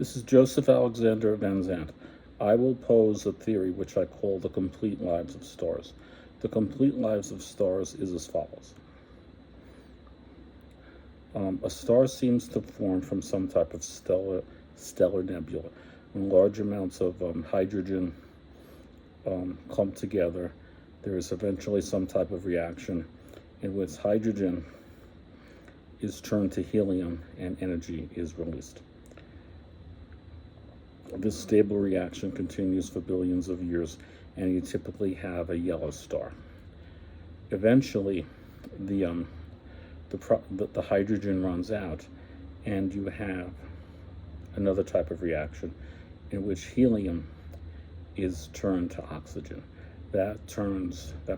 This is Joseph Alexander Van Zandt. I will pose a theory which I call the complete lives of stars. The complete lives of stars is as follows. A star seems to form from some type of stellar nebula. When large amounts of hydrogen clump together, there is eventually some type of reaction in which hydrogen is turned to helium and energy is released. This stable reaction continues for billions of years, and you typically have a yellow star. Eventually, the hydrogen runs out, and you have another type of reaction in which helium is turned to oxygen. That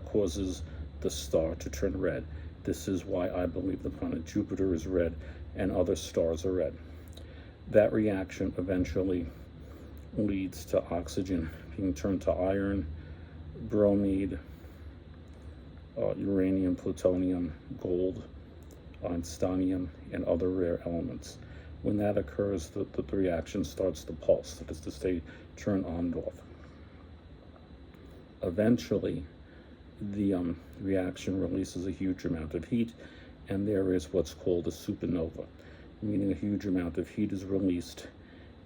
causes the star to turn red. This is why I believe the planet Jupiter is red and other stars are red. That reaction eventually leads to oxygen being turned to iron, bromide, uranium, plutonium, gold, strontium, and other rare elements. When that occurs, the reaction starts to pulse, that is to say, turn on and off. Eventually, the reaction releases a huge amount of heat, and there is what's called a supernova, meaning a huge amount of heat is released,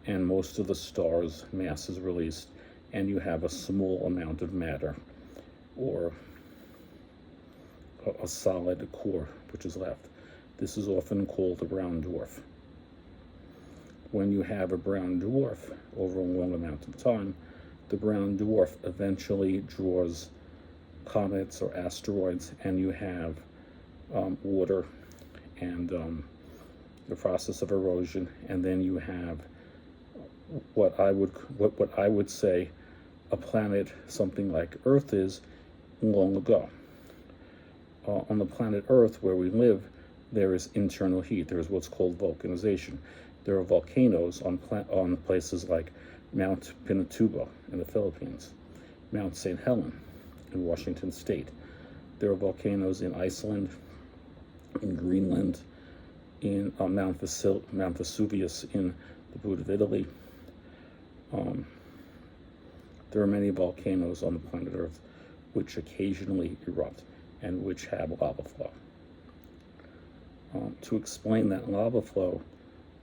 and most of the star's mass is released, and you have a small amount of matter, or a solid core, which is left. This is often called a brown dwarf. When you have a brown dwarf over a long amount of time, the brown dwarf eventually draws comets or asteroids, and you have water and the process of erosion, and then you have what I would say a planet something like Earth is long ago. On the planet Earth, where we live, there is internal heat. There is what's called volcanization. There are volcanoes on places like Mount Pinatubo in the Philippines, Mount St. Helens in Washington State. There are volcanoes in Iceland, in Greenland, in Mount Vesuvius in the boot of Italy. There are many volcanoes on the planet Earth which occasionally erupt and which have lava flow. To explain that lava flow,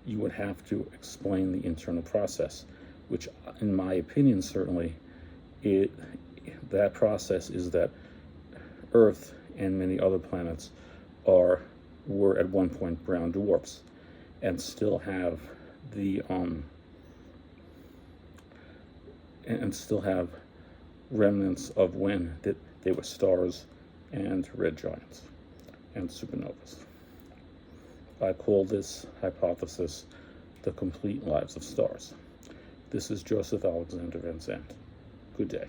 you would have to explain the internal process, which, in my opinion, certainly, that process is that Earth and many other planets were at one point brown dwarfs, and still have remnants of when they were stars and red giants and supernovas. I call this hypothesis the complete lives of stars. This is Joseph Alexander Van Zandt. Good day.